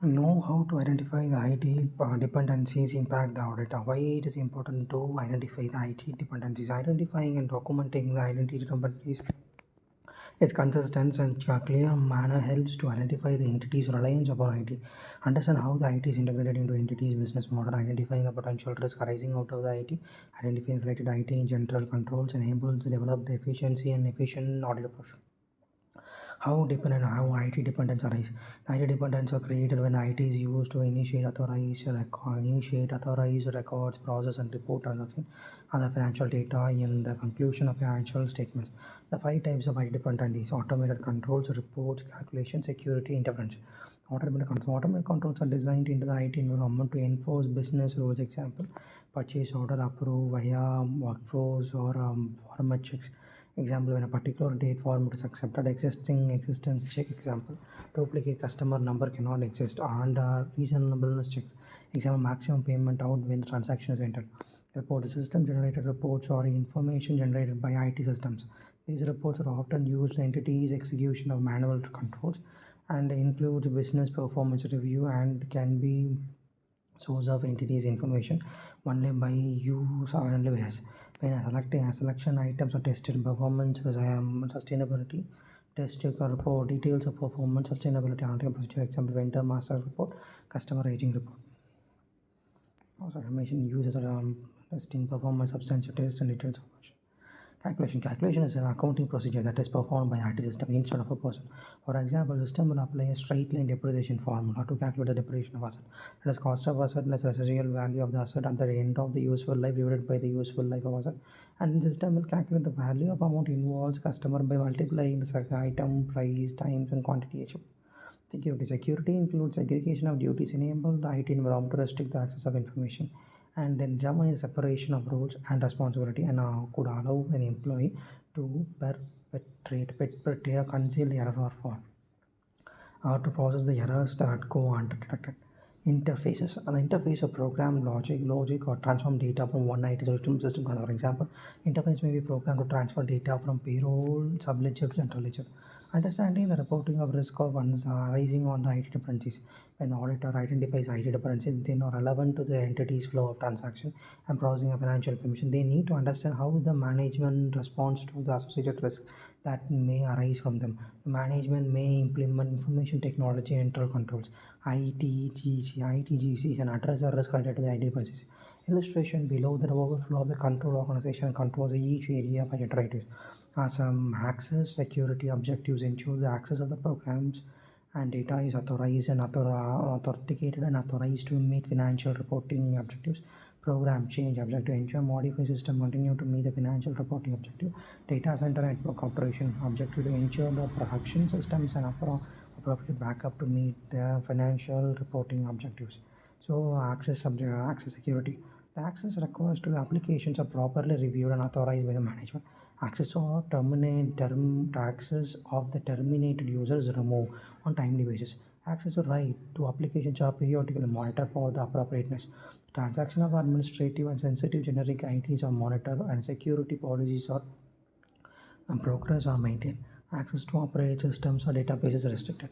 Know how to identify the IT dependencies impact the audit. Why it is important to identify the IT dependencies. Identifying and documenting the identity dependencies its consistent and clear manner helps to identify the entity's reliance upon IT, understand how the IT is integrated into entity's business model, identifying the potential risk arising out of the IT, identifying related IT in general controls, enables develop the efficiency and efficient audit approach. How IT dependence arise. IT dependence are created when IT is used to initiate, authorize records, process and report transaction other financial data in the conclusion of financial statements. The five types of IT dependence: automated controls, reports, calculation, security, interference. Automated controls are designed into the IT environment to enforce business rules. Example: purchase order approve via workflows or format checks. Example: when a particular date format is accepted, existence check. Example: duplicate customer number cannot exist, and reasonableness check. Example: maximum payment out when the transaction is entered. Report: the system generated reports or information generated by IT systems. These reports are often used in entities execution of manual controls and includes business performance review and can be source of entities information only by use or only by us. When selecting a selection items are tested, performance sustainability test report details of performance sustainability auditing procedure. Example: vendor master report, customer aging report. Also information used as testing performance substantial test and details of operation. Calculation is an accounting procedure that is performed by IT system instead of a person. For example, system will apply a straight line depreciation formula to calculate the depreciation of asset. That is cost of asset less residual value of the asset at the end of the useful life divided by the useful life of asset. And system will calculate the value of amount involves customer by multiplying the item, price, times and quantity achieved. Security includes segregation of duties, enable the IT environment to restrict the access of information, and then determine the separation of roles and responsibility, and could allow an employee to perpetrate or conceal the error or fault, or to process the errors that go undetected. Interfaces. The interface of program logic or transform data from one IT system to another. Example: interface may be programmed to transfer data from payroll subledger to central ledger. Understanding the reporting of risk of ones arising on the IT dependencies. When the auditor identifies IT dependencies, they are relevant to the entity's flow of transaction and processing of financial information. They need to understand how the management responds to the associated risk that may arise from them. The management may implement information technology and internal controls, ITGCs, and address the risk related to the IT dependencies. Illustration below: the overflow of the control organization controls each area of identities. Some access security objectives ensure the access of the programs and data is authorized and authenticated and authorized to meet financial reporting objectives. Program change objective: ensure modify system continue to meet the financial reporting objective. Data center network operation objective: to ensure the production systems and appropriate backup to meet the financial reporting objectives. So access security: the access requests to the applications are properly reviewed and authorized by the management. Access of the terminated users removed on timely basis. Access to right to applications are periodically monitored for the appropriateness. Transaction of administrative and sensitive generic IDs are monitored and security policies are and progress are maintained. Access to operating systems or databases is restricted.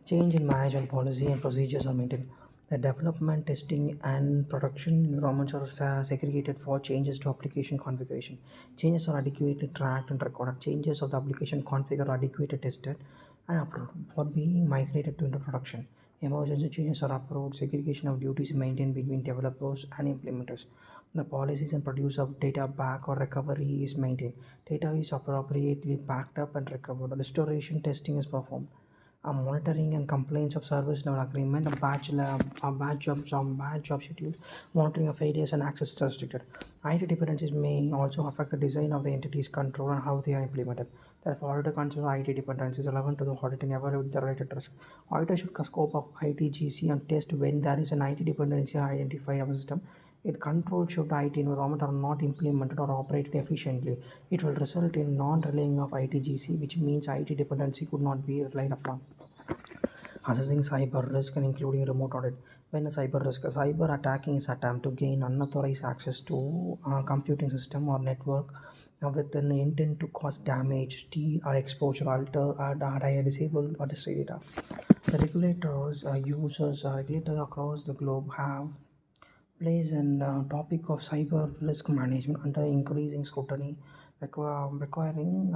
Change in management policy and procedures are maintained. The development, testing, and production environments are segregated for changes to application configuration. Changes are adequately tracked and recorded. Changes of the application config are adequately tested and approved for being migrated to into production. Emergency changes are approved. Segregation of duties maintained between developers and implementers. The policies and produce of data back or recovery is maintained. Data is appropriately backed up and recovered. Restoration testing is performed. A monitoring and complaints of service level agreement, a batch job schedule, monitoring of failures and access is restricted. IT dependencies may also affect the design of the entity's control and how they are implemented. Therefore, auditor consider IT dependencies relevant to the audit and evaluate the related risk. Auditor should scope of ITGC and test when there is an IT dependency identified of a system. Its control should IT environment are not implemented or operated efficiently. It will result in non-relying of ITGC, which means IT dependency could not be relied upon. Assessing cyber risk and including remote audit. When a cyber attacking is attempt to gain unauthorized access to a computing system or network with an intent to cause damage, steal or exposure, alter, or disable or destroy data. Regulators across the globe have plays an topic of cyber risk management under increasing scrutiny, requiring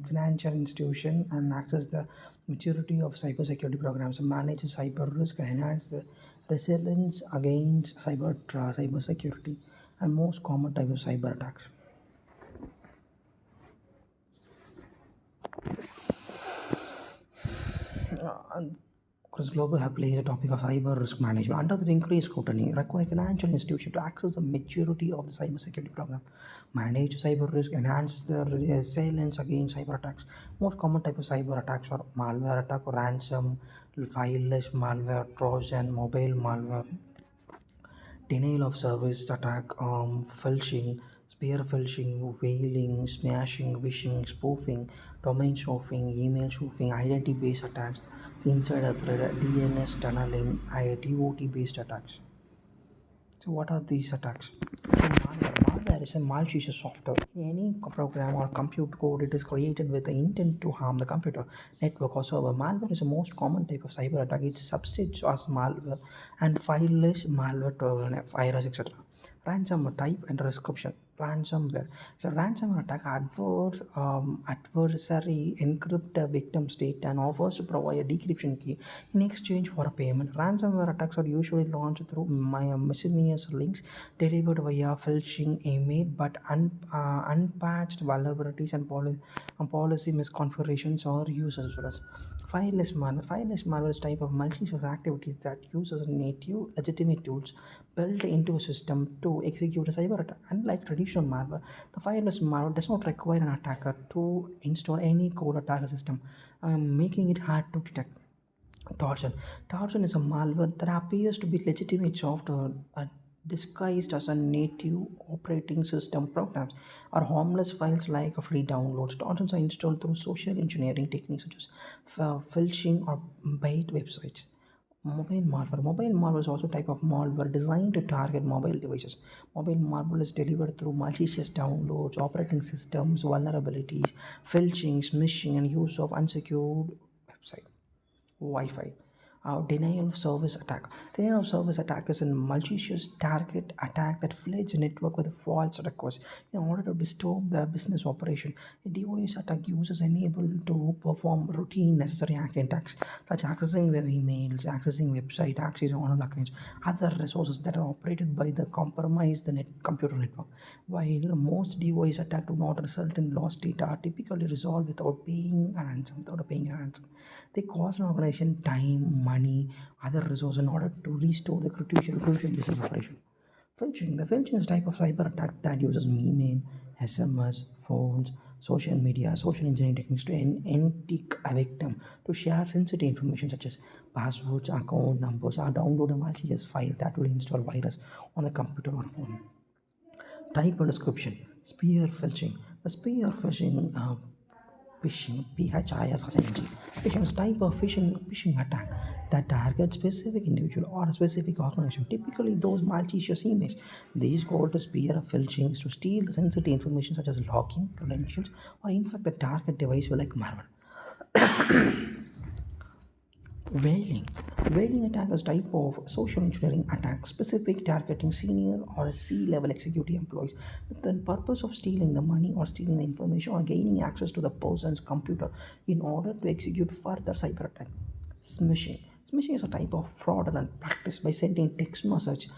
financial institution and access the maturity of cybersecurity programs, manage cyber risk, and enhance the resilience against cybersecurity and most common type of cyber attacks. And because global have placed a topic of cyber risk management under this increased scrutiny, require financial institutions to access the maturity of the cybersecurity program, manage cyber risk, enhance the resilience against cyber attacks. Most common type of cyber attacks are malware attack, ransom, fileless malware, trojan, mobile malware, denial of service attack, phishing, spear phishing, whaling, smashing, phishing, spoofing, domain spoofing, email spoofing, identity-based attacks, insider threat, DNS tunneling, DOT-based attacks. So what are these attacks? So malware is a malicious software. In any program or compute code, it is created with the intent to harm the computer, network, or server. Malware is the most common type of cyber attack. It substitutes as malware and fileless malware to virus, etc. Ransomware type and description. Ransomware. So ransomware attack adversary encrypt the victim's data and offers to provide a decryption key in exchange for a payment. Ransomware attacks are usually launched through miscellaneous links delivered via phishing email, but unpatched vulnerabilities and policy misconfigurations are used as well as fileless malware. Fileless malware is type of malicious activities that uses native legitimate tools built into a system to execute a cyber attack. Unlike traditional malware, the fileless malware does not require an attacker to install any code or target system, making it hard to detect. Torsion. Torsion is a malware that appears to be legitimate software disguised as a native operating system programs or harmless files like free downloads. Torsons are installed through social engineering techniques such as phishing or bait websites. Mobile malware. Mobile malware is also a type of malware designed to target mobile devices. Mobile malware is delivered through malicious downloads, operating systems, vulnerabilities, phishing, smishing, and use of unsecured website. Wi-Fi. Denial of service attack. Denial of service attack is a malicious target attack that floods a network with false requests in order to disturb the business operation. A DOS attack users enable to perform routine necessary attacks such as accessing their emails, accessing website, accessing online accounts, other resources that are operated by the compromised computer network. While most DOS attacks do not result in lost data, are typically resolved without paying a ransom. They cost an organization time, money, other resources in order to restore the crucial business operation. Filching. The filching is a type of cyber attack that uses email, SMS, phones, social media, social engineering techniques to entice a victim to share sensitive information such as passwords, account numbers, or download a malicious file that will install virus on the computer or phone. Type and description. Spear phishing. The spear phishing, PHISING. Phishing is a type of phishing attack that targets specific individual or a specific organization, typically those malicious emails. These go to spear phishing is to steal the sensitive information such as login credentials or infect the target device with like malware. Whaling. Whaling attack is type of social engineering attack specific targeting senior or C-level executive employees with the purpose of stealing the money or stealing the information or gaining access to the person's computer in order to execute further cyber attack. Smishing. Smishing is a type of fraudulent practice by sending text message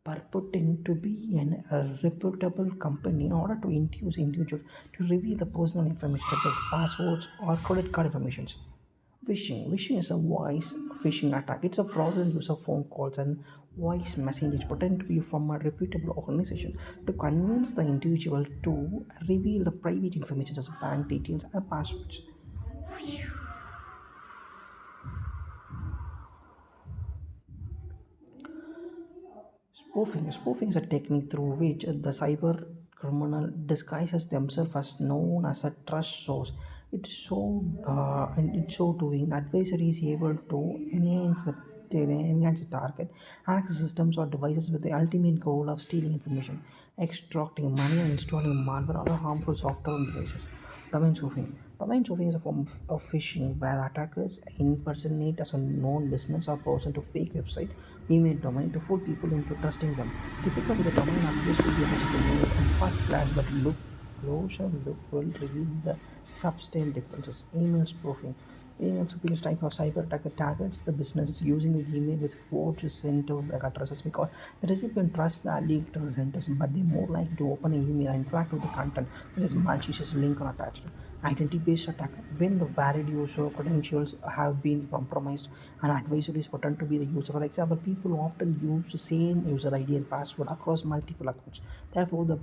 purporting to be a reputable company in order to induce individuals to reveal the personal information such as passwords or credit card information. Phishing. Phishing is a voice phishing attack. It's a fraudulent use of phone calls and voice messages pretend to be from a reputable organization to convince the individual to reveal the private information such as bank details and passwords. Spoofing. Spoofing is a technique through which the cyber criminal disguises themselves as known as a trust source. In so doing, the adversary is able to enhance the target, access systems or devices with the ultimate goal of stealing information, extracting money, and installing malware or other harmful software on devices. Domain spoofing. Domain spoofing is a form of phishing where attackers impersonate as a known business or person to fake website, email domain to fool people into trusting them. Typically, the domain appears to be a legitimate and first glance, but closer look will reveal the substantial differences. Email spoofing. Email spoofing is a type of cyber attack that targets the business using the email with forged sender addresses because the recipient trusts the leaked senders, but they're more likely to open an email and interact with the content, which is malicious link or attached. Identity-based attack. When the valid user credentials have been compromised and advisor is pretend to be the user. For example, people often use the same user ID and password across multiple accounts. Therefore, the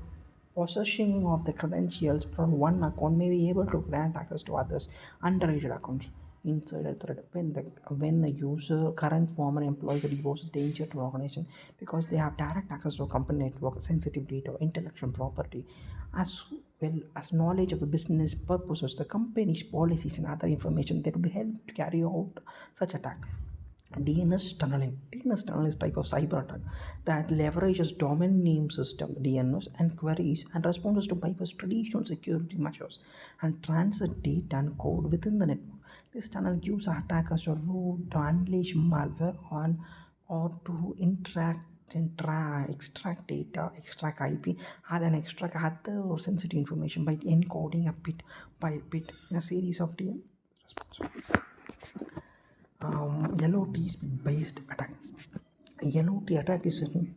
possession of the credentials from one account may be able to grant access to others unrelated accounts. Insider threat. When the user, current, former employees or poses danger to organization because they have direct access to a company network, sensitive data, or intellectual property, as well as knowledge of the business purposes, the company's policies and other information that would help to carry out such attack. DNS tunneling. DNS tunneling is a type of cyber attack that leverages domain name system DNS and queries and responses to bypass traditional security measures and transit data and code within the network. This tunnel gives attackers a route to unleash malware on or to extract data, extract IP, and then extract other sensitive information by encoding a bit by bit in a series of DNS responses. LOT based attack. LOT attack is an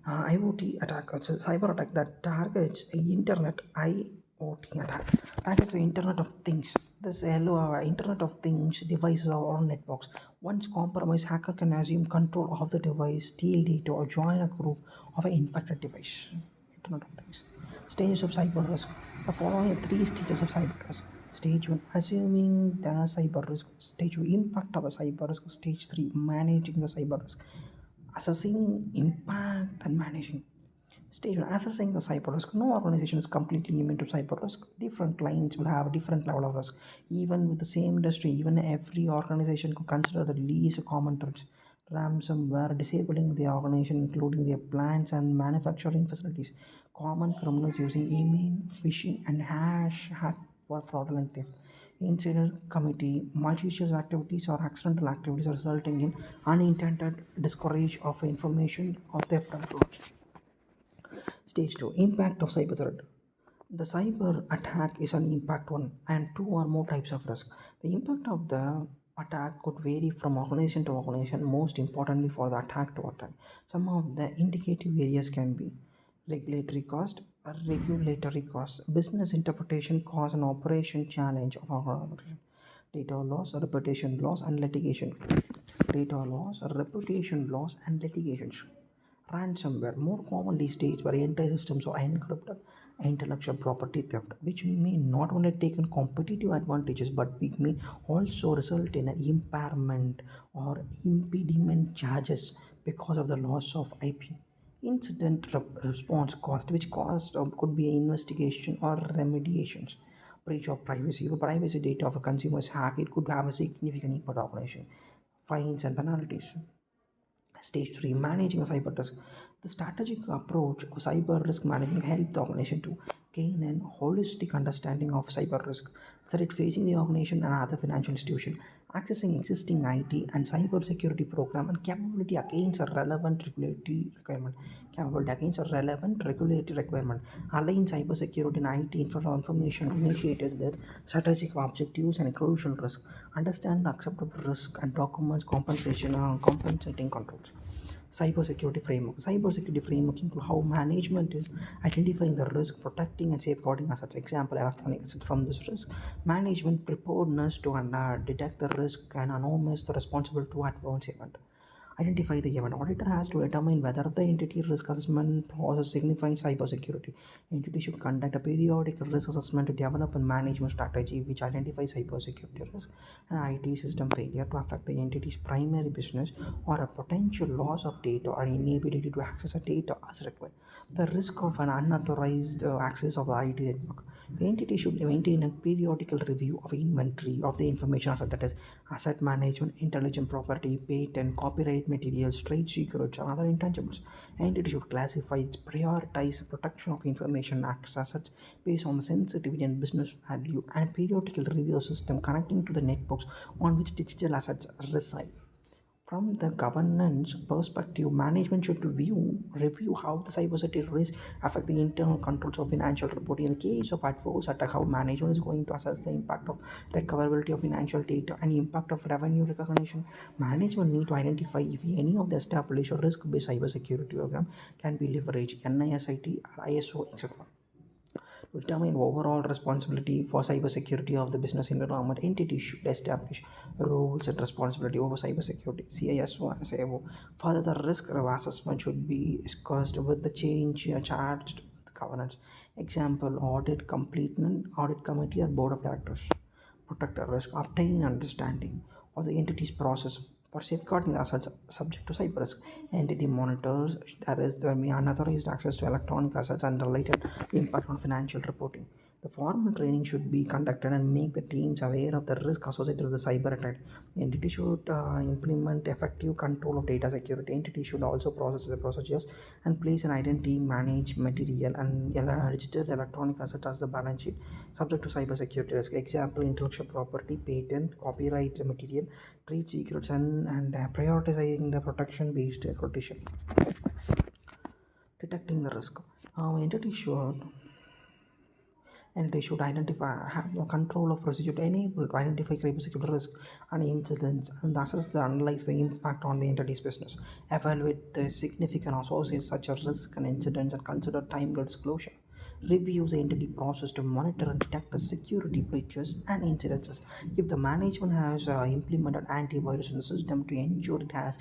IoT attack, it's a cyber attack that targets internet IoT attack. Targets the Internet of Things. This Internet of Things devices or networks. Once compromised, hacker can assume control of the device, steal data, or join a group of an infected device. Internet of Things. Stages of cyber risk. The following are three stages of cyber risk. Stage 1, assuming the cyber risk. Stage 2, impact of the cyber risk. Stage 3, managing the cyber risk. Assessing impact and managing. Stage 1, assessing the cyber risk. No organization is completely immune to cyber risk. Different clients will have a different level of risk. Even with the same industry, even every organization could consider the least common threats. Ransomware, disabling the organization, including their plants and manufacturing facilities. Common criminals using email, phishing, and hack for fraudulent theft. Insider committee, malicious activities or accidental activities resulting in unintended discourage of information or theft and fraud. Stage 2, impact of cyber threat. The cyber attack is an impact one and two or more types of risk. The impact of the attack could vary from organization to organization, most importantly for the attack to attack. Some of the indicative areas can be regulatory cost, regulatory costs, business interpretation cost and operation challenge of our organization, data loss, reputation loss and litigation. Data loss, reputation loss and litigation. Ransomware, more common these days, where entire systems are encrypted, intellectual property theft, which may not only take in competitive advantages but it may also result in an impairment or impediment charges because of the loss of IP. Incident response cost, which cost could be an investigation or remediations. Breach of privacy. If a privacy data of a consumer is hacked, it could have a significant impact on operation. Fines and penalties. Stage 3, managing a cyber risk. The strategic approach of cyber risk management helps the organization to gain an holistic understanding of cyber risk, threat facing the organization and other financial institution, accessing existing IT and cyber security program and capability against a relevant regulatory requirement. Capability against a relevant regulatory requirement. Align cyber security and IT information initiators with strategic objectives and crucial risk. Understand the acceptable risk and documents compensation compensating controls. Cybersecurity framework. Cybersecurity framework include how management is identifying the risk, protecting and safeguarding assets. Example, electronic assets from this risk. Management preparedness to detect the risk and anonymous the responsible to advance event. Identify the event. Auditor has to determine whether the entity risk assessment process signifies cybersecurity. Entity should conduct a periodic risk assessment to develop a management strategy which identifies cybersecurity risk and IT system failure to affect the entity's primary business or a potential loss of data or inability to access the data as required. The risk of an unauthorized access of the IT network. The entity should maintain a periodical review of inventory of the information asset, that is asset management, intellectual property, patent, copyright protected materials, trade secrets, and other intangibles. Entity should classify, prioritize protection of information assets based on the sensitivity and business value, and periodical review system connecting to the networks on which digital assets reside. From the governance perspective, management should review how the cybersecurity risks affect the internal controls of financial reporting. In the case of adverse attack, how management is going to assess the impact of recoverability of financial data and impact of revenue recognition. Management need to identify if any of the established or risk-based cybersecurity program can be leveraged, NISIT, ISO, etc. To determine overall responsibility for cybersecurity of the business environment, entities should establish roles and responsibility over cybersecurity, CISO and CIO. Further, the risk assessment should be discussed with the change charged with governance. Example, audit committee or board of directors. Protect the risk, obtain understanding of the entity's process for safeguarding the assets subject to cyber risk. Entity monitors, that is, there may be unauthorized access to electronic assets and related impact on financial reporting. The formal training should be conducted and make the teams aware of the risk associated with the cyber attack. Entity should implement effective control of data security. Entity should also process the procedures and place an identity, manage material and digital electronic assets as the balance sheet subject to cyber security risk. Example, intellectual property, patent, copyright material, trade secrets, and prioritizing the protection based quotation. Detecting the risk. Entity should and they should have the control of procedure to enable to identify cybersecurity risk and incidents and assess the analyze the impact on the entity's business, evaluate the significant associates such as risk and incidents, and consider timely disclosure. Reviews the entity process to monitor and detect the security breaches and incidences. If the management has implemented antivirus in the system to ensure it has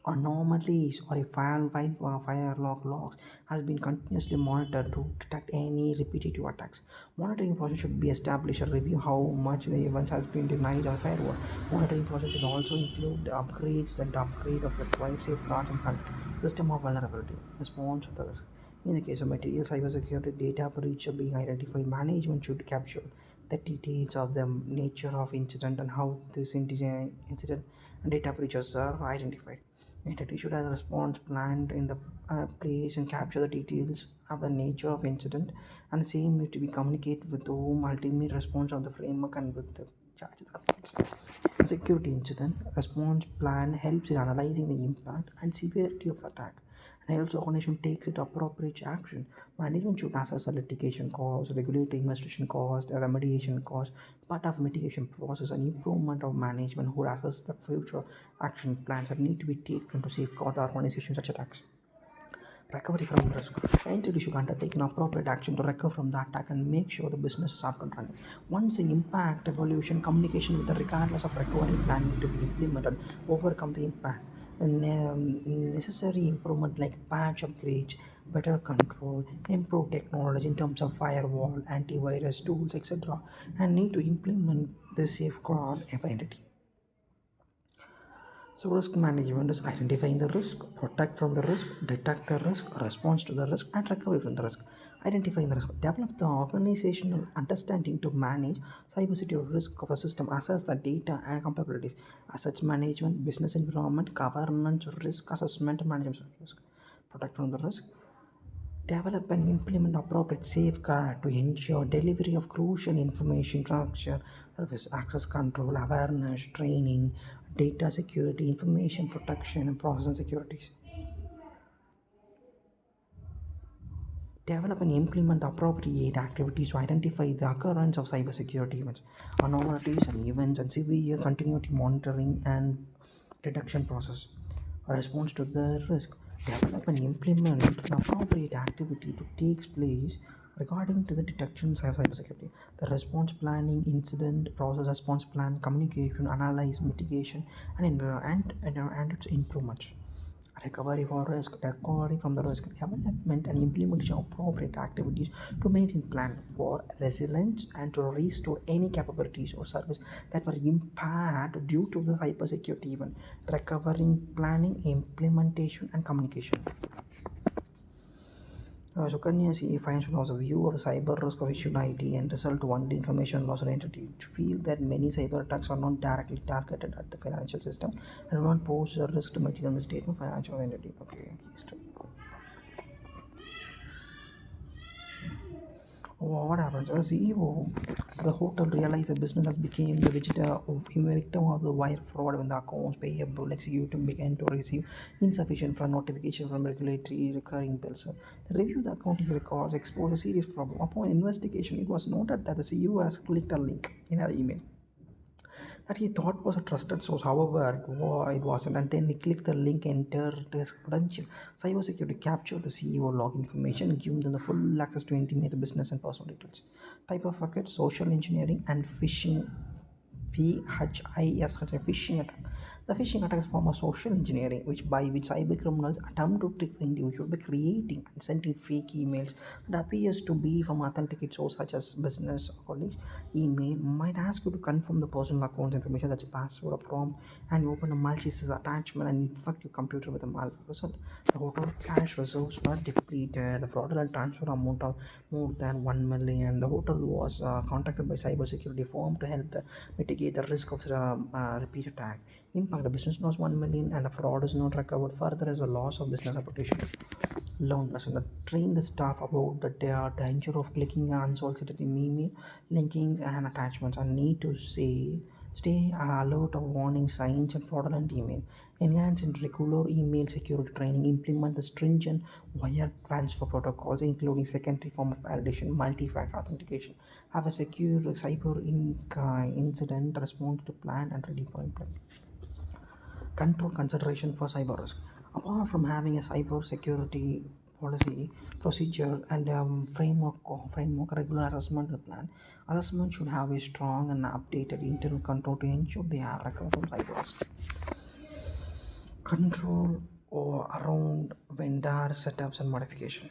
anomalies or a firewall logs has been continuously monitored to detect any repetitive attacks. Monitoring process should be established and review how much the events has been denied on firewall. Monitoring process should also include upgrades and upgrade of required safeguards and system of vulnerability. Response to the risk. In the case of material cybersecurity data breach being identified, management should capture the details of the nature of incident and how this incident and data breaches are identified. Entity should have a response planned in the place and capture the details of the nature of incident, and the same need to be communicated with whom ultimate response of the framework and with the charge of the governance. Security incident response plan helps in analyzing the impact and severity of the attack and helps the organization takes it appropriate action. Management should assess the litigation cost, regulatory investigation cost, remediation cost, part of mitigation process, and improvement of management who assess the future action plans that need to be taken to safeguard the organization such attacks. Recovery from risk. Entity should undertake an appropriate action to recover from the attack and make sure the business is up and running. Once the impact, evaluation, communication with the regardless of recovery plan need to be implemented, overcome the impact. And necessary improvement like patch upgrades, better control, improved technology in terms of firewall, antivirus tools, etc. And need to implement the safeguard of entity. So, risk management is identifying the risk, protect from the risk, detect the risk, response to the risk, and recovery from the risk. Identifying the risk, develop the organizational understanding to manage cybersecurity risk of a system, assess the data and capabilities, assets management, business environment, governance, risk assessment, and management of risk. Protect from the risk, develop and implement appropriate safeguard to ensure delivery of crucial information structure, service access control, awareness, training, data security, information protection, and process and securities. Develop and implement appropriate activities to identify the occurrence of cybersecurity events, anomalies and events, and severe continuity monitoring and detection process. A response to the risk. Develop and implement an appropriate activity to take place regarding to the detection of cybersecurity. The response planning, incident process, response plan, communication, analyze, mitigation, and its improvements. Recovery for risk, recovery from the risk, development and implementation of appropriate activities to maintain plan for resilience and to restore any capabilities or service that were impaired due to the cybersecurity event. Recovering planning, implementation, and communication. So Kanya's financial loss, a view of the cyber risk of issued IT and result one information loss or entity. To feel that many cyber attacks are not directly targeted at the financial system and do not pose a risk to material mistake of financial entity. Okay, what happens? The CEO of the hotel realized the business has become the victim of the wire fraud when the accounts payable executive began to receive insufficient fund notification from regulatory recurring bills. So the review of the accounting records exposed a serious problem. Upon investigation, it was noted that the CEO has clicked a link in her email that he thought was a trusted source. However, it wasn't. And then he clicked the link, entered his credential. Cybersecurity captured the CEO log information, and gave them the full access to intimate business and personal details. Type of packet, social engineering and phishing. PHIS, a phishing attack. The phishing attacks form a social engineering by which cyber criminals attempt to trick the individual by creating and sending fake emails that appears to be from authenticate source such as business or colleagues. Email might ask you to confirm the personal account information, that's a password or prompt, and you open a malicious attachment and infect your computer with a malware result. The hotel cash reserves were depleted. The fraudulent transfer amount of more than 1 million. The hotel was contacted by cybersecurity firm to help mitigate the risk of repeat attack. Impact: the business lost 1 million and the fraud is not recovered. Further as a loss of business reputation. Learn lesson that train the staff about the danger of clicking unsolicited email linkings and attachments and need to say stay alert of warning signs and fraudulent email. Enhance in regular email security training. Implement the stringent wire transfer protocols, including secondary form of validation, multi-factor authentication. Have a secure incident response to plan and ready for implement. Control consideration for cyber risk. Apart from having a cyber security policy, procedure, and framework regular assessment and plan, assessment should have a strong and updated internal control to ensure they are recovered from cyber risk. Control or around vendor setups and modification.